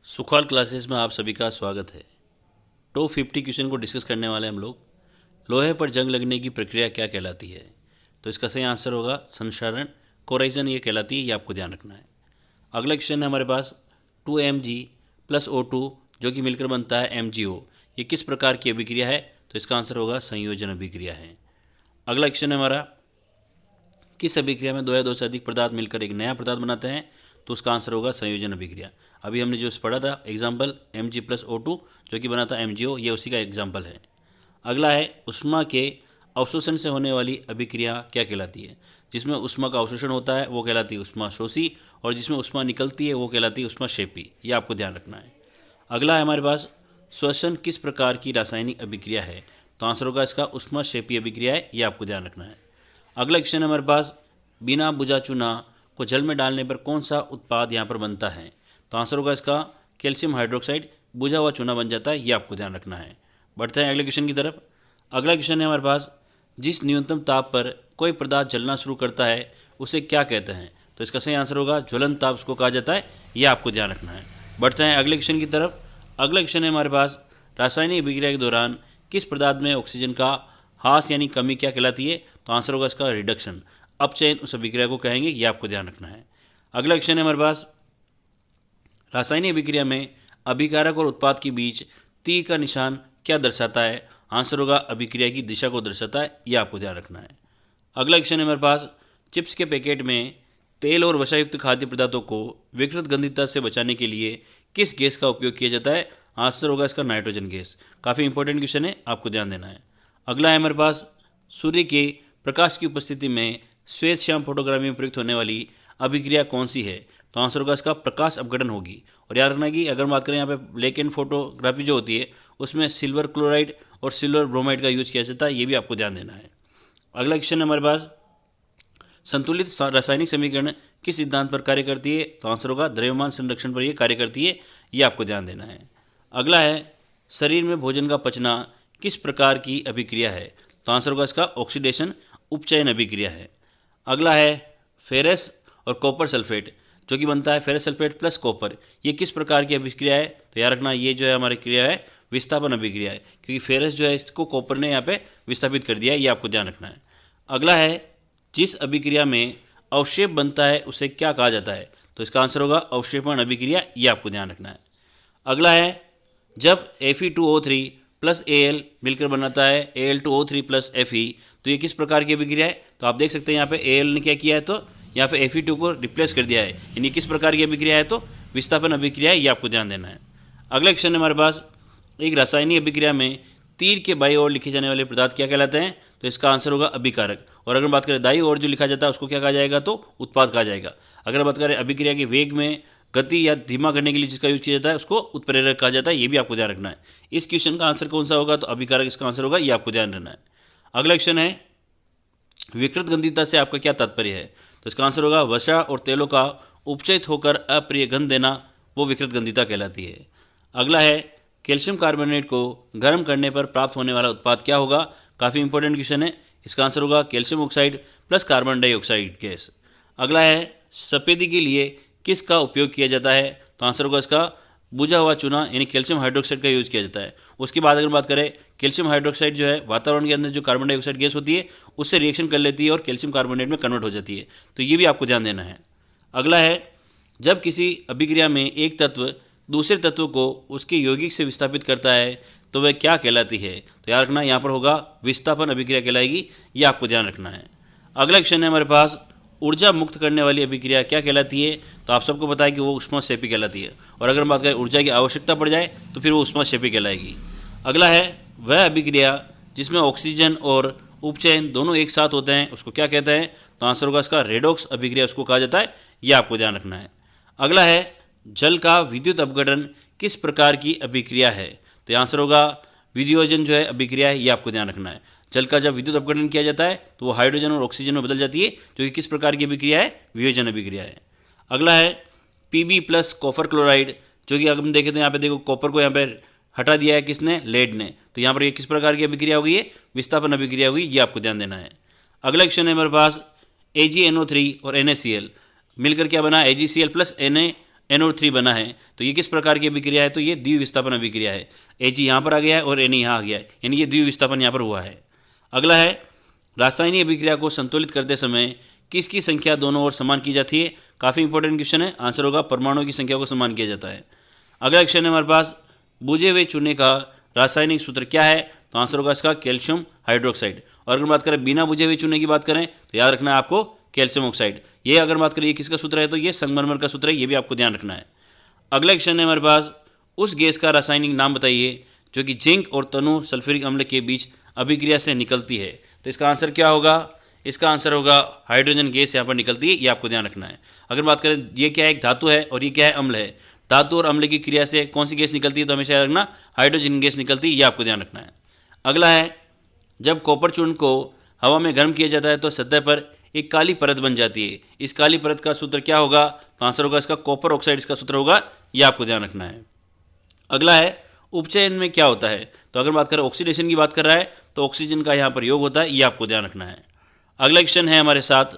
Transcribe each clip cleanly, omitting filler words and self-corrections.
सुखाल classes में आप सभी का स्वागत है। टॉप 50 क्वेश्चन को डिस्कस करने वाले हम लोग। लोहे पर जंग लगने की प्रक्रिया क्या कहलाती है? तो इसका सही आंसर होगा संक्षारण, कोराइजन ये कहलाती है, ये आपको ध्यान रखना है। अगला क्वेश्चन है हमारे पास 2Mg + O2 जो कि मिलकर बनता है MgO, ये किस प्रकार की अभिक्रिया है? तो इसका आंसर होगा संयोजन अभिक्रिया है। अगला क्वेश्चन है हमारा, किस अभिक्रिया में दो या दो से अधिक पदार्थ मिलकर एक नया पदार्थ बनाते हैं? तो उसका आंसर होगा संयोजन अभिक्रिया। अभी हमने जो पढ़ा था एग्जाम्पल Mg + O2 जो कि बना था MgO, ये उसी का एग्जाम्पल है। अगला है ऊष्मा के अवशोषण से होने वाली अभिक्रिया क्या कहलाती है? जिसमें ऊष्मा का अवशोषण होता है वो कहलाती है ऊष्मा शोषी, और जिसमें ऊष्मा निकलती है वो कहलाती है ऊष्मा क्षेपी, ये आपको ध्यान रखना है। अगला है हमारे पास श्वसन किस प्रकार की रासायनिक अभिक्रिया है? तो आंसर होगा इसका ऊष्मा क्षेपी अभिक्रिया है, ये आपको ध्यान रखना है। अगला क्वेश्चन है हमारे पास, बिना बुझा चूना को जल में डालने पर कौन सा उत्पाद यहाँ पर बनता है? तो आंसर होगा इसका कैल्शियम हाइड्रोक्साइड, बुझा हुआ चूना बन जाता है, ये आपको ध्यान रखना है। बढ़ते हैं अगले क्वेश्चन की तरफ। अगला क्वेश्चन है हमारे पास, जिस न्यूनतम ताप पर कोई पदार्थ जलना शुरू करता है उसे क्या कहते हैं? तो इसका सही आंसर होगा ज्वलन ताप उसको कहा जाता है, ये आपको ध्यान रखना है। बढ़ते हैं अगले क्वेश्चन की तरफ। अगला क्वेश्चन है हमारे पास, रासायनिक अभिक्रिया के दौरान किस पदार्थ में ऑक्सीजन का ह्रास यानी कमी क्या कहलाती है? तो आंसर होगा इसका रिडक्शन, अपचयन उस अभिक्रिया को कहेंगे, ये आपको ध्यान रखना है। अगला क्वेश्चन है हमारे पास, रासायनिक अभिक्रिया में अभिकारक और उत्पाद के बीच तीर का निशान क्या दर्शाता है? आंसर होगा अभिक्रिया की दिशा को दर्शाता है, ये आपको ध्यान रखना है। अगला क्वेश्चन है हमारे पास, चिप्स के पैकेट में तेल और वसायुक्त खाद्य पदार्थों को विकृत गंधिता से बचाने के लिए किस गैस का उपयोग किया जाता है? आंसर होगा इसका नाइट्रोजन गैस। काफ़ी इंपॉर्टेंट क्वेश्चन है, आपको ध्यान देना है। अगला है हमारे पास, सूर्य के प्रकाश की उपस्थिति में श्वेत श्याम फोटोग्राफी में प्रयुक्त होने वाली अभिक्रिया कौन सी है? तो आंसर होगा इसका प्रकाश अपघटन होगी। और याद रखना कि अगर बात करें यहाँ पे ब्लैक एंड फोटोग्राफी जो होती है उसमें सिल्वर क्लोराइड और सिल्वर ब्रोमाइड का यूज किया जाता है, ये भी आपको ध्यान देना है। अगला क्वेश्चन है हमारे पास, संतुलित रासायनिक समीकरण किस सिद्धांत पर कार्य करती है? तो आंसर होगा द्रव्यमान संरक्षण पर ये कार्य करती है, ये आपको ध्यान देना है। अगला है, शरीर में भोजन का पचना किस प्रकार की अभिक्रिया है? तो आंसर होगा इसका ऑक्सीडेशन, उपचयन अभिक्रिया है। अगला है, फेरस और कॉपर सल्फेट जो कि बनता है फेरस सल्फेट + कॉपर, ये किस प्रकार की अभिक्रिया है? तो याद रखना ये जो है हमारी क्रिया है विस्थापन अभिक्रिया है, क्योंकि फेरस जो है इसको कॉपर ने यहाँ पे विस्थापित कर दिया है, ये आपको ध्यान रखना है। अगला है, जिस अभिक्रिया में अवक्षेप बनता है उसे क्या कहा जाता है? तो इसका आंसर होगा अवक्षेपण अभिक्रिया, ये आपको ध्यान रखना है। अगला है, जब Fe2O3 + Al मिलकर बनाता है Al2O3 + Fe, तो ये किस प्रकार की अभिक्रिया है? तो आप देख सकते हैं यहाँ पे Al ने क्या किया है, तो यहाँ पे Fe2 को रिप्लेस कर दिया है, यानी किस प्रकार की अभिक्रिया है? तो विस्थापन अभिक्रिया है, ये आपको ध्यान देना है। अगला क्वेश्चन है हमारे पास, एक रासायनिक अभिक्रिया में तीर के बाईं ओर लिखे जाने वाले पदार्थ क्या कहलाते हैं? तो इसका आंसर होगा अभिकारक। और अगर बात करें दाईं ओर जो लिखा जाता है उसको क्या कहा जाएगा? तो उत्पाद कहा जाएगा। अगर बात करें अभिक्रिया के वेग में गति या धीमा करने के लिए जिसका यूज किया जाता है उसको उत्प्रेरक कहा जाता है, ये भी आपको ध्यान रखना है। इस क्वेश्चन का आंसर कौन सा होगा? तो अभिकारक इसका आंसर होगा, ये आपको ध्यान रखना है। अगला क्वेश्चन है, विकृत गंधिता से आपका क्या तात्पर्य है? तो इसका आंसर होगा वसा और तेलों का उपचयित होकर अप्रिय गंध देना, वो विकृत गंधिता कहलाती है। अगला है, कैल्शियम कार्बोनेट को गर्म करने पर प्राप्त होने वाला उत्पाद क्या होगा? काफ़ी इंपॉर्टेंट क्वेश्चन है, इसका आंसर होगा calcium oxide + carbon dioxide gas. अगला है, सफ़ेदी के लिए किसका उपयोग किया जाता है? तो आंसर होगा इसका बुझा हुआ चूना यानी कैल्शियम हाइड्रोक्साइड का यूज़ किया जाता है। उसके बाद अगर बात करें, कैल्शियम हाइड्रोक्साइड जो है वातावरण के अंदर जो कार्बन डाइऑक्साइड गैस होती है उससे रिएक्शन कर लेती है और कैल्शियम कार्बोनेट में कन्वर्ट हो जाती है, तो ये भी आपको ध्यान देना है। अगला है, जब किसी अभिक्रिया में एक तत्व दूसरे तत्व को उसके यौगिक से विस्थापित करता है तो वह क्या कहलाती है? तो याद रखना यहाँ पर होगा विस्थापन अभिक्रिया कहलाएगी, ये आपको ध्यान रखना है। अगला क्वेश्चन है हमारे पास, ऊर्जा मुक्त करने वाली अभिक्रिया क्या कहलाती है? तो आप सबको पता है कि वो ऊष्माक्षेपी कहलाती है, और अगर बात करें ऊर्जा की आवश्यकता पड़ जाए तो फिर वो ऊष्माक्षेपी कहलाएगी। अगला है, वह अभिक्रिया जिसमें ऑक्सीजन और उपचयन दोनों एक साथ होते हैं उसको क्या कहते हैं? तो आंसर होगा इसका रेडॉक्स अभिक्रिया उसको कहा जाता है, ये आपको ध्यान रखना है। अगला है, जल का विद्युत अपघटन किस प्रकार की अभिक्रिया है? तो आंसर होगा वियोजन जो है अभिक्रिया है, ये आपको ध्यान रखना है। जल का जब विद्युत अपघटन किया जाता है तो वो हाइड्रोजन और ऑक्सीजन में बदल जाती है, जो कि किस प्रकार की अभिक्रिया है? वियोजन अभिक्रिया है। अगला है, Pb + कॉपर क्लोराइड जो कि अगर हम देखें तो यहाँ पे देखो कॉपर को यहाँ पे हटा दिया है किसने? लेड ने, तो यहाँ पर ये किस प्रकार की अभिक्रिया होगी? ये विस्थापन अभिक्रिया होगी, ये आपको ध्यान देना है। अगला क्वेश्चन है हमारे पास, AgNO3 और NaCl मिलकर क्या बना? AgCl + Na NO3 बना है। तो ये किस प्रकार की अभिक्रिया है? तो ये द्विविस्थापन अभिक्रिया है। Ag यहाँ पर आ गया है और Na यहाँ आ गया है, यानी ये द्विविस्थापन यहाँ पर हुआ है। अगला है, रासायनिक अभिक्रिया को संतुलित करते समय किसकी संख्या दोनों ओर समान की जाती है? काफ़ी इंपॉर्टेंट क्वेश्चन है। आंसर होगा परमाणुओं की संख्या को समान किया जाता है। अगला क्वेश्चन है हमारे पास, बुझे हुए चूने का रासायनिक सूत्र क्या है? तो आंसर होगा इसका कैल्शियम हाइड्रोक्साइड। और अगर बात करें बिना बुझे हुए चूने की बात करें तो याद रखना है आपको कैल्शियम ऑक्साइड। ये अगर बात करें ये किसका सूत्र है? तो ये संगमरमर का सूत्र है, ये भी आपको ध्यान रखना है। अगला क्वेश्चन है हमारे पास, उस गैस का रासायनिक नाम बताइए जो कि जिंक और तनु सल्फ्यूरिक अम्ल के बीच अभिक्रिया से निकलती है। तो इसका आंसर क्या होगा? इसका आंसर होगा हाइड्रोजन गैस यहाँ पर निकलती है, ये आपको ध्यान रखना है। अगर बात करें ये क्या है, एक धातु है और ये क्या है, अम्ल है। धातु और अम्ल की क्रिया से कौन सी गैस निकलती है? तो हमेशा याद रखना हाइड्रोजन गैस निकलती है, ये आपको ध्यान रखना है। अगला है, जब कॉपर चूर्ण को हवा में गर्म किया जाता है तो सतह पर एक काली परत बन जाती है। इस काली परत का सूत्र क्या होगा? तो आंसर होगा इसका कॉपर ऑक्साइड, इसका सूत्र होगा, ये आपको ध्यान रखना है। अगला है, उपचयन में क्या होता है? तो अगर बात करें ऑक्सीडेशन की बात कर रहा है तो ऑक्सीजन का यहाँ पर योग होता है, ये आपको ध्यान रखना है। अगला क्वेश्चन है हमारे साथ,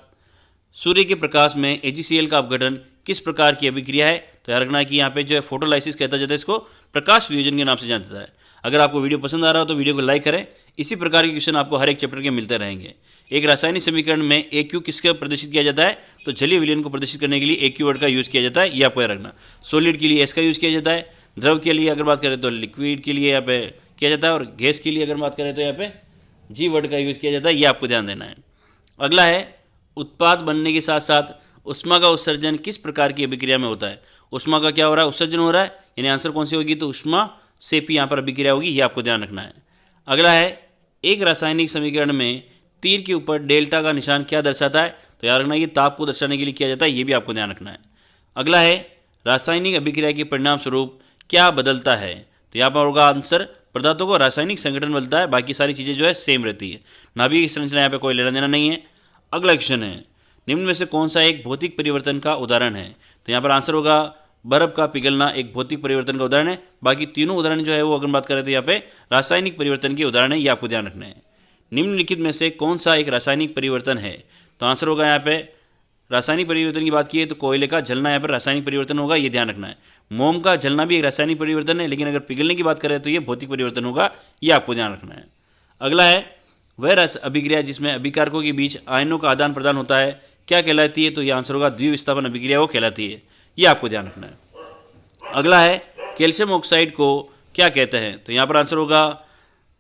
सूर्य के प्रकाश में AgCl का अपघटन किस प्रकार की अभिक्रिया है? तो याद रखना है कि यहाँ पे जो है फोटोलाइसिस कहता जाता है, इसको प्रकाश वियोजन के नाम से जाना जाता है। अगर आपको वीडियो पसंद आ रहा हो तो वीडियो को लाइक करें। इसी प्रकार के क्वेश्चन आपको हर एक चैप्टर के मिलते रहेंगे। एक रासायनिक समीकरण में AQ किसका प्रदर्शित किया जाता है? तो जलीय विलयन को प्रदर्शित करने के लिए AQ वर्ड का यूज़ किया जाता है, ये आपको याद रखना। सॉलिड के लिए S का यूज़ किया जाता है, द्रव के लिए अगर बात करें तो लिक्विड के लिए यहाँ पे किया जाता है, और गैस के लिए अगर बात करें तो यहाँ पे G वर्ड का यूज़ किया जाता है, ये आपको ध्यान देना है। अगला है, उत्पाद बनने के साथ साथ उष्मा का उत्सर्जन किस प्रकार की अभिक्रिया में होता है? उष्मा का क्या हो रहा है? उत्सर्जन हो रहा है, यानी आंसर कौन सी होगी? तो उष्मा सेपी यहाँ पर अभिक्रिया होगी, ये आपको ध्यान रखना है। अगला है, एक रासायनिक समीकरण में तीर के ऊपर डेल्टा का निशान क्या दर्शाता है? तो याद रखना ये ताप को दर्शाने के लिए किया जाता है, ये भी आपको ध्यान रखना है। अगला है, रासायनिक अभिक्रिया के परिणाम स्वरूप क्या बदलता है? तो यहाँ पर होगा आंसर, पदार्थों को रासायनिक संगठन बदलता है, बाकी सारी चीज़ें जो है सेम रहती है। नाभिक की संरचना यहाँ पे कोई लेना देना नहीं है। अगला क्वेश्चन है, निम्न में से कौन सा एक भौतिक परिवर्तन का उदाहरण है? तो यहाँ पर आंसर होगा बर्फ का पिघलना एक भौतिक परिवर्तन का उदाहरण है। बाकी तीनों उदाहरण जो है वो अगर बात करें तो यहाँ पे रासायनिक परिवर्तन के उदाहरण है, ये आपको ध्यान रखना है। निम्नलिखित में से कौन सा एक रासायनिक परिवर्तन है? तो आंसर होगा यहाँ पे, रासायनिक परिवर्तन की बात की है तो कोयले का जलना यहाँ पर रासायनिक परिवर्तन होगा, ये ध्यान रखना है। मोम का जलना भी एक रासायनिक परिवर्तन है, लेकिन अगर पिघलने की बात करें तो ये भौतिक परिवर्तन होगा, ये आपको ध्यान रखना है। अगला है, वह अभिक्रिया जिसमें अभिकारकों के बीच आयनों का आदान प्रदान होता है क्या कहलाती है? तो ये आंसर होगा द्विविस्थापन अभिक्रिया वो कहलाती है, ये आपको ध्यान रखना है। अगला है, कैल्शियम ऑक्साइड को क्या कहते हैं? तो यहाँ पर आंसर होगा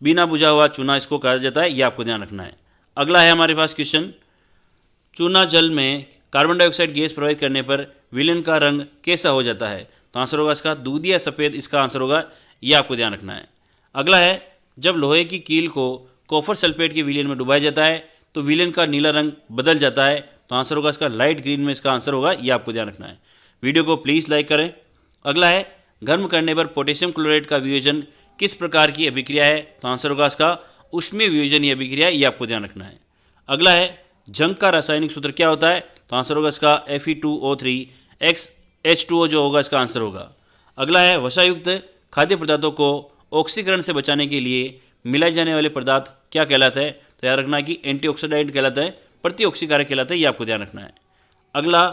बिना बुझा हुआ चूना इसको कहा जाता है, ये आपको ध्यान रखना है। अगला है हमारे पास क्वेश्चन, चूना जल में कार्बन डाइऑक्साइड गैस प्रवाहित करने पर विलयन का रंग कैसा हो जाता है? तो आंसर होगा इसका दूधी या सफ़ेद, इसका आंसर होगा, ये आपको ध्यान रखना है। अगला है, जब लोहे की कील को कॉपर सल्फेट के विलयन में डुबाया जाता है तो विलयन का नीला रंग बदल जाता है, तो आंसर होगा इसका लाइट ग्रीन में, इसका आंसर होगा, ये आपको ध्यान रखना है। वीडियो को प्लीज़ लाइक करें। अगला है, गर्म करने पर पोटेशियम क्लोराइड का वियोजन किस प्रकार की अभिक्रिया है? तो आंसर होगा इसका ऊष्मीय वियोजन ये अभिक्रिया, ये आपको ध्यान रखना है। अगला है, जंग का रासायनिक सूत्र क्या होता है? तो आंसर होगा इसका Fe2O3 H2O जो होगा इसका आंसर होगा। अगला है, वसायुक्त खाद्य पदार्थों को ऑक्सीकरण से बचाने के लिए मिलाए जाने वाले पदार्थ क्या कहलाता है? तो याद रखना कि एंटीऑक्सीडेंट कहलाता है, प्रतिऑक्सीकारक कहलाता है, ये आपको ध्यान रखना है। अगला,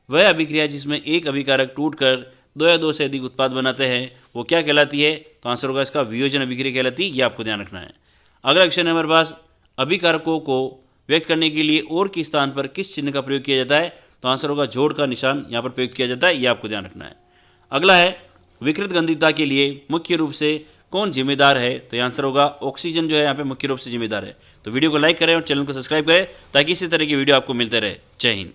वह अभिक्रिया जिसमें एक अभिकारक टूटकर दो या दो से अधिक उत्पाद बनाते हैं वो क्या कहलाती है? तो आंसर होगा इसका वियोजन अभिक्रिया कहलाती है, ये आपको ध्यान रखना है। अगला क्वेश्चन है हमारे पास, अभिकारकों को व्यक्त करने के लिए और के स्थान पर किस चिन्ह का प्रयोग किया जाता है? तो आंसर होगा जोड़ का निशान यहाँ पर प्रयोग किया जाता है, ये आपको ध्यान रखना है। अगला है, विकृत गंधिता के लिए मुख्य रूप से कौन जिम्मेदार है? तो आंसर होगा ऑक्सीजन जो है यहाँ पे मुख्य रूप से जिम्मेदार है। तो वीडियो को लाइक करें और चैनल को सब्सक्राइब करें ताकि इसी तरह की वीडियो आपको मिलते रहे। जय हिंद।